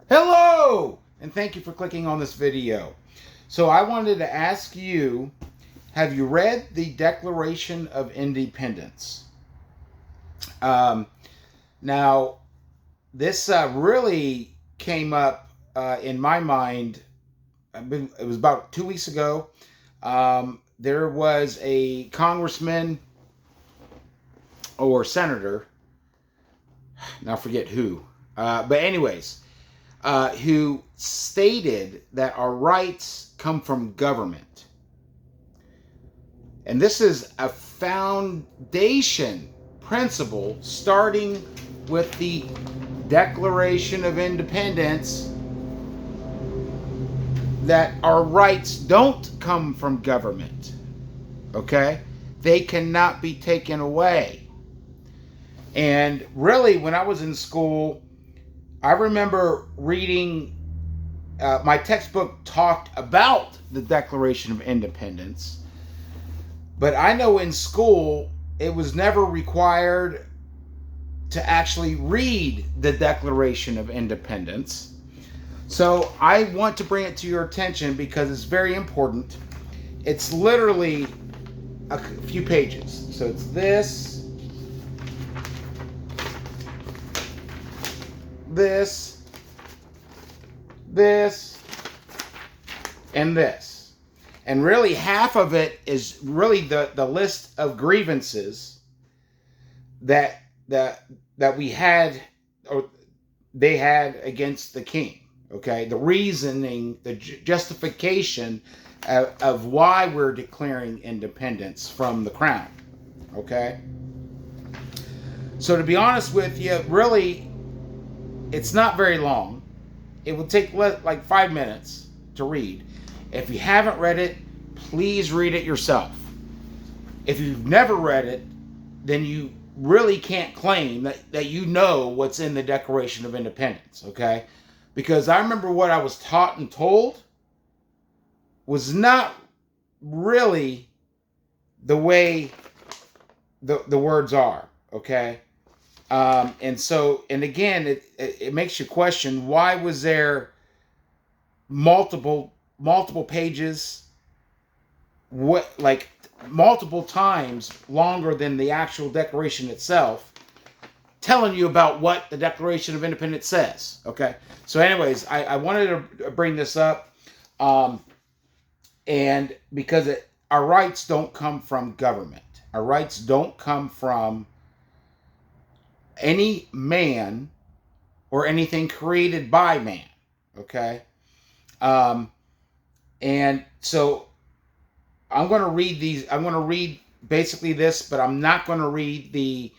Hello, and thank you for clicking on this video. So I wanted to ask you, have you read the Declaration of Independence? Um, Now, this really came up in my mind. It was about 2 weeks ago. There was a congressman or senator, now I forget who, but anyways, who stated that our rights come from government. And this is a foundation principle starting with the Declaration of Independence, that our rights don't come from government. Okay? They cannot be taken away. And really, when I was in school, I remember reading, my textbook talked about the Declaration of Independence, but I know in school it was never required to actually read the Declaration of Independence. So I want to bring it to your attention because it's very important. It's literally a few pages. So it's this, and this. And really half of it is really the list of grievances that we had, or they had, against the king. Okay, the reasoning, the justification of why we're declaring independence from the crown. Okay, so to be honest with you, really, it's not very long. It will take like 5 minutes to read. If you haven't read it, please read it yourself. If you've never read it, then you really can't claim that you know what's in the Declaration of Independence, okay? Because I remember what I was taught and told was not really the way the words are, okay? And again, it makes you question, why was there multiple pages, like multiple times longer than the actual Declaration itself, telling you about what the Declaration of Independence says. Okay, so anyways, I wanted to bring this up, and because our rights don't come from government. Our rights don't come from any man or anything created by man. Okay, and so I'm going to read these. I'm going to read basically this, but I'm not going to read the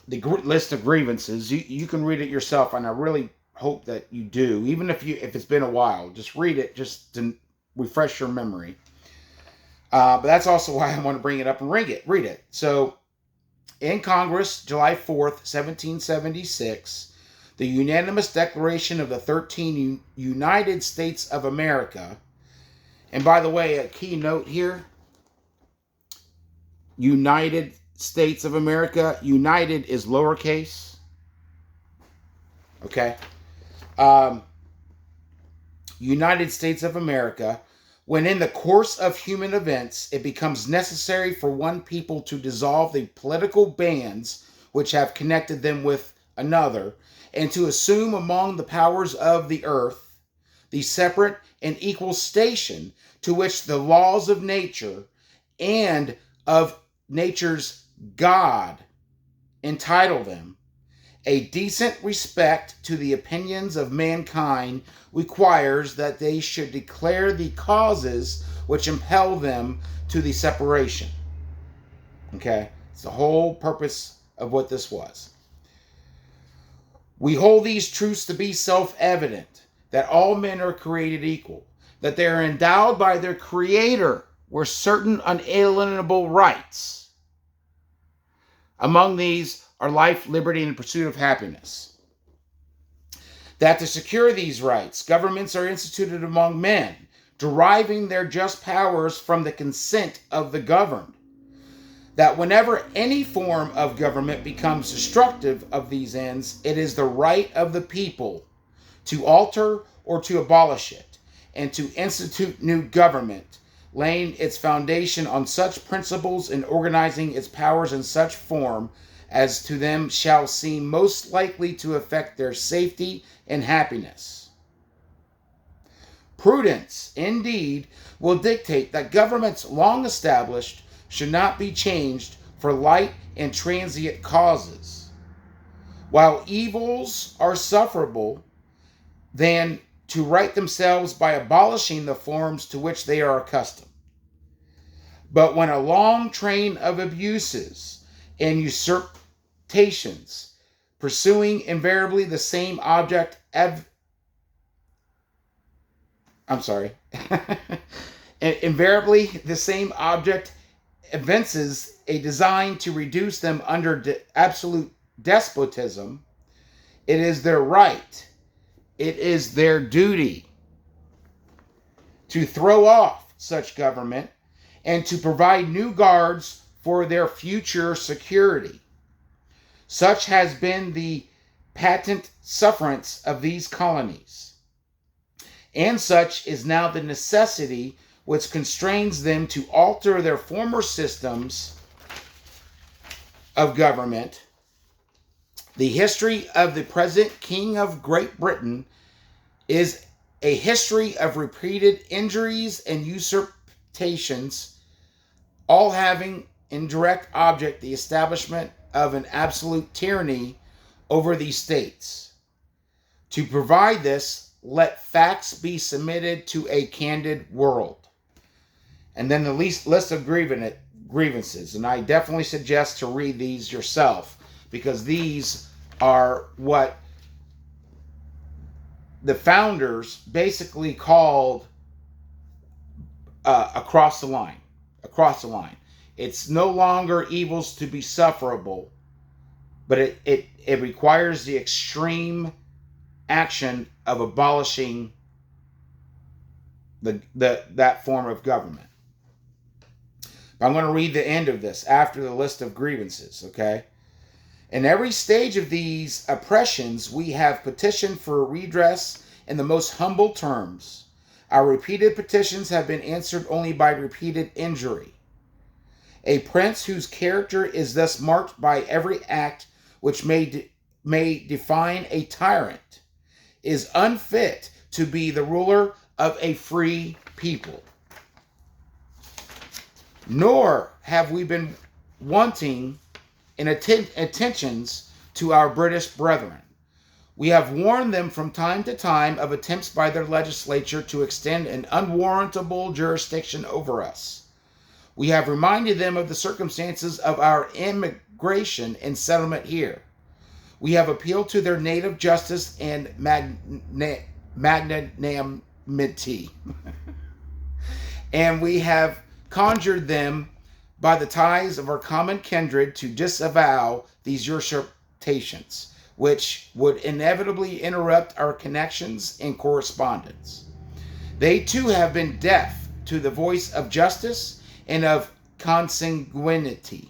list of grievances. You can read it yourself, and I really hope that you do. Even if it's been a while, just read it, just to refresh your memory. But that's also why I want to bring it up and read it. So, in Congress, July 4th, 1776, the unanimous declaration of the 13 United States of America. And by the way, a key note here, United States of America, United is lowercase. Okay. United States of America, when in the course of human events it becomes necessary for one people to dissolve the political bands which have connected them with another, and to assume among the powers of the earth the separate and equal station to which the laws of nature and of nature's God entitle them, a decent respect to the opinions of mankind requires that they should declare the causes which impel them to the separation. Okay? It's the whole purpose of what this was. We hold these truths to be self-evident, that all men are created equal, that they are endowed by their Creator with certain unalienable rights. Among these are life, liberty, and the pursuit of happiness. That to secure these rights, governments are instituted among men, deriving their just powers from the consent of the governed. That whenever any form of government becomes destructive of these ends, it is the right of the people to alter or to abolish it, and to institute new government, laying its foundation on such principles and organizing its powers in such form as to them shall seem most likely to affect their safety and happiness. Prudence, indeed, will dictate that governments long established should not be changed for light and transient causes, while evils are sufferable, than to right themselves by abolishing the forms to which they are accustomed. But when a long train of abuses and usurpations, pursuing invariably the same object, invariably the same object evinces a design to reduce them under absolute despotism, it is their right, it is their duty to throw off such government and to provide new guards for their future security. Such has been the patent sufferance of these colonies, and such is now the necessity which constrains them to alter their former systems of government. The history of the present King of Great Britain is a history of repeated injuries and usurpations, all having in direct object the establishment of an absolute tyranny over these states. To provide this, let facts be submitted to a candid world. And then the list of grievances. And I definitely suggest to read these yourself, because these are what the founders basically called across the line. Across the line. It's no longer evils to be sufferable, but it requires the extreme action of abolishing that form of government. I'm going to read the end of this after the list of grievances, okay? In every stage of these oppressions, we have petitioned for redress in the most humble terms. Our repeated petitions have been answered only by repeated injury. A prince whose character is thus marked by every act which may define a tyrant is unfit to be the ruler of a free people. Nor have we been wanting in attentions to our British brethren. We have warned them from time to time of attempts by their legislature to extend an unwarrantable jurisdiction over us. We have reminded them of the circumstances of our immigration and settlement here. We have appealed to their native justice and magnanimity. And we have conjured them by the ties of our common kindred to disavow these usurpations, which would inevitably interrupt our connections and correspondence. They too have been deaf to the voice of justice and of consanguinity.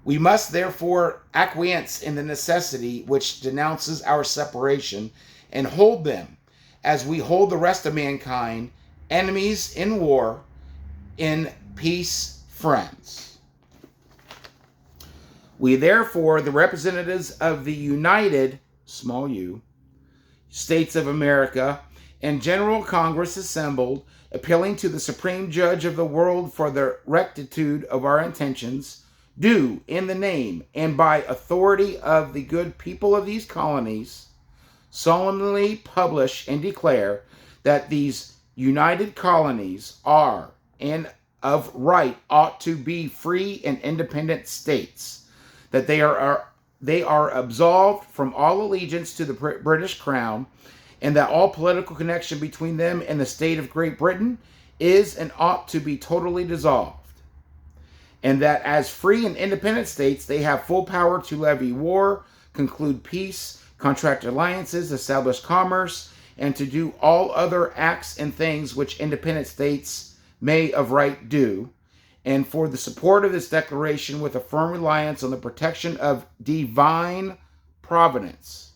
We must therefore acquiesce in the necessity which denounces our separation, and hold them, as we hold the rest of mankind, enemies in war, in peace friends. We therefore, the representatives of the United, small u, States of America, and General Congress assembled, appealing to the Supreme Judge of the world for the rectitude of our intentions, do, in the name and by authority of the good people of these colonies, solemnly publish and declare that these united colonies are, and of right ought to be, free and independent states, that they are absolved from all allegiance to the British Crown, and that all political connection between them and the state of Great Britain is and ought to be totally dissolved, and that as free and independent states they have full power to levy war, conclude peace, contract alliances, establish commerce, and to do all other acts and things which independent states may of right do, and for the support of this declaration with a firm reliance on the protection of divine providence,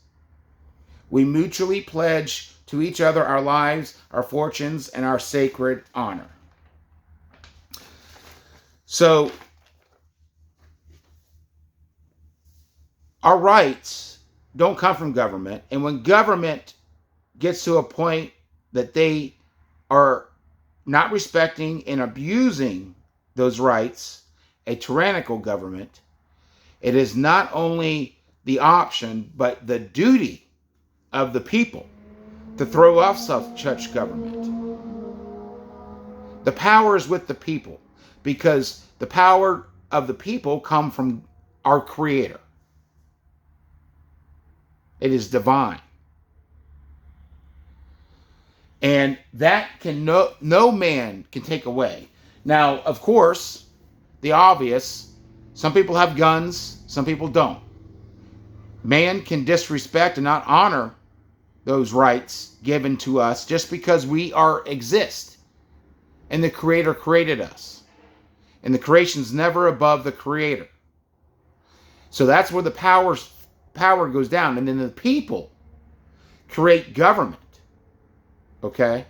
We mutually pledge to each other our lives, our fortunes, and our sacred honor. So, our rights don't come from government. And when government gets to a point that they are not respecting and abusing those rights, a tyrannical government, it is not only the option, but the duty of the people to throw off such government. The power is with the people, because the power of the people come from our Creator. It is divine. And that can no man can take away. Now, of course, the obvious, some people have guns, some people don't. Man can disrespect and not honor those rights given to us just because we exist. And the Creator created us. And the creation's never above the Creator. So that's where the power goes down. And then the people create government. Okay?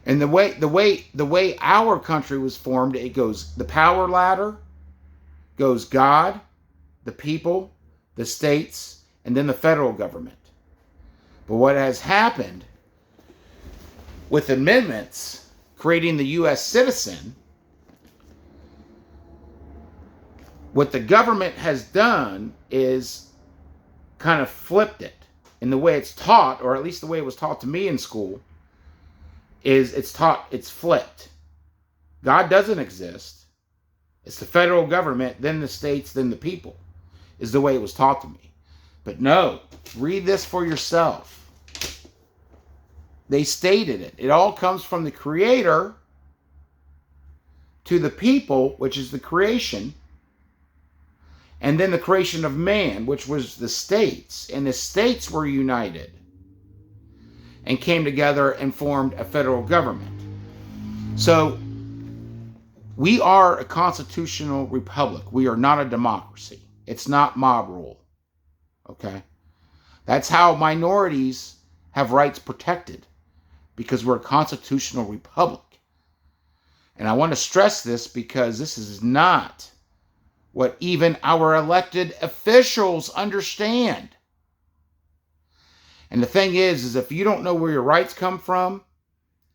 And the way our country was formed, it goes the power ladder, goes God, the people, the states, and then the federal government. But what has happened with amendments creating the U.S. citizen, what the government has done is kind of flipped it. In the way it's taught, or at least the way it was taught to me in school, is it's flipped. God doesn't exist. It's the federal government, then the states, then the people, is the way it was taught to me. But no, read this for yourself. They stated it. It all comes from the Creator to the people, which is the creation, and then the creation of man, which was the states. And the states were united and came together and formed a federal government. So we are a constitutional republic. We are not a democracy. It's not mob rule. Okay? That's how minorities have rights protected, because we're a constitutional republic. And I want to stress this because this is not what even our elected officials understand. And the thing is if you don't know where your rights come from,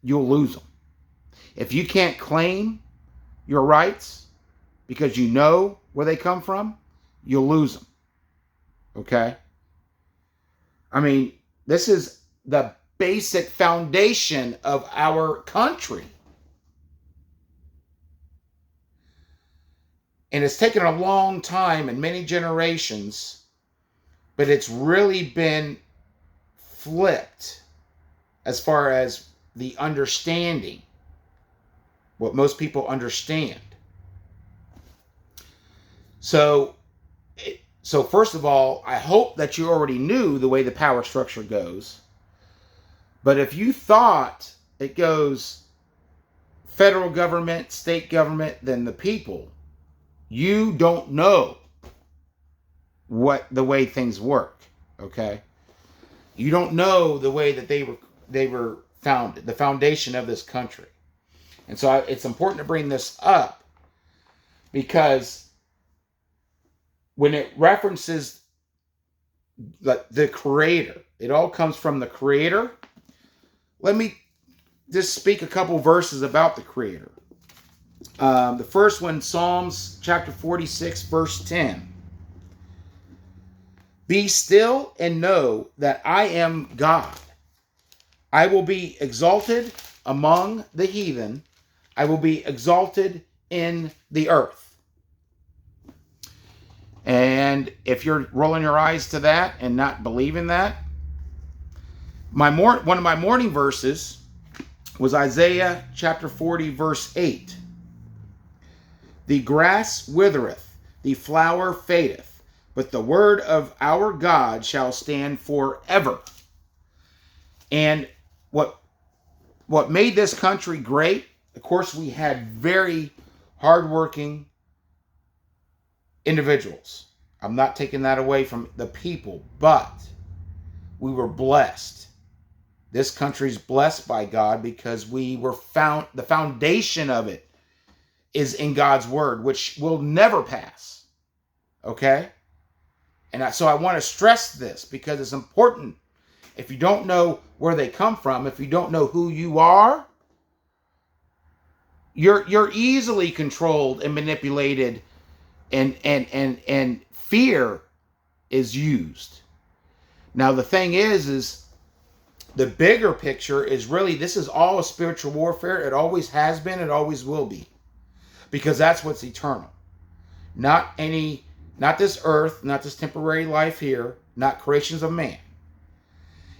you'll lose them. If you can't claim your rights because you know where they come from, you'll lose them. Okay? I mean, this is the basic foundation of our country. And it's taken a long time and many generations, but it's really been flipped as far as the understanding, what most people understand. So first of all, I hope that you already knew the way the power structure goes. But if you thought it goes federal government, state government, then the people, you don't know the way things work, okay? You don't know the way that they were founded, the foundation of this country. And so it's important to bring this up, because when it references the Creator, it all comes from the Creator. Let me just speak a couple verses about the Creator. The first one, Psalms chapter 46, verse 10. Be still and know that I am God. I will be exalted among the heathen. I will be exalted in the earth. And if you're rolling your eyes to that and not believing that, one of my morning verses was Isaiah chapter 40, verse 8. The grass withereth, the flower fadeth, but the word of our God shall stand forever. And what made this country great, of course, we had very hardworking individuals. I'm not taking that away from the people, but We were blessed. This country's blessed by God because we were found, the foundation of it is in God's word, which will never pass. Okay? And so I want to stress this because it's important. If you don't know where they come from, if you don't know who you are, you're easily controlled and manipulated, and fear is used. Now the thing is the bigger picture is really, this is all a spiritual warfare. It always has been, it always will be. Because that's what's eternal. Not this earth, not this temporary life here, not creations of man.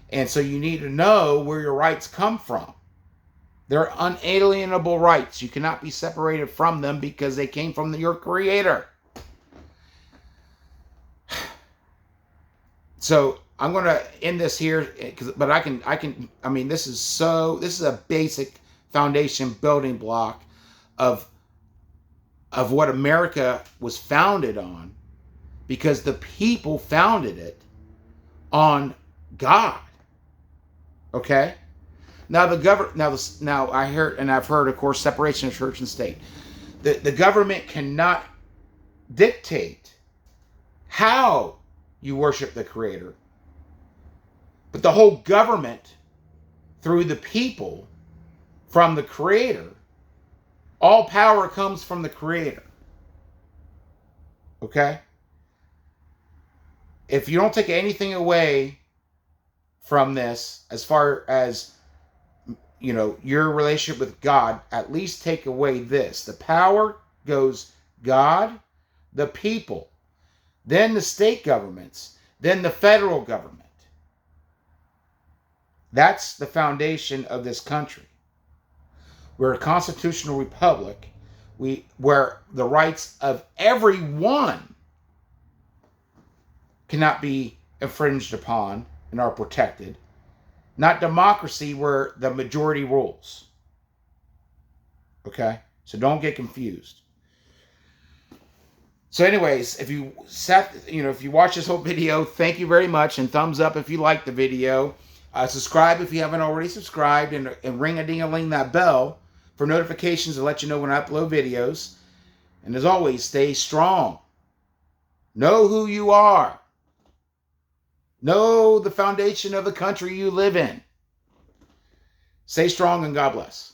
And so you need to know where your rights come from. They're unalienable rights. You cannot be separated from them because they came from your creator. So I'm going to end this here, but I mean, this is a basic foundation building block of what America was founded on, because the people founded it on God. Okay? Now I've heard, of course, separation of church and state. The government cannot dictate how you worship the Creator. But the whole government, through the people, from the Creator, all power comes from the Creator. Okay? If you don't take anything away from this, as far as, your relationship with God, at least take away this. The power goes God, the people, then the state governments, then the federal government. That's the foundation of this country. We're a constitutional republic where the rights of everyone cannot be infringed upon and are protected. Not democracy where the majority rules. Okay? So don't get confused. So anyways, if you watch this whole video, thank you very much, and thumbs up if you like the video. Subscribe if you haven't already subscribed, and ring-a-ding-a-ling that bell for notifications to let you know when I upload videos. And as always, stay strong. Know who you are. Know the foundation of the country you live in. Stay strong, and God bless.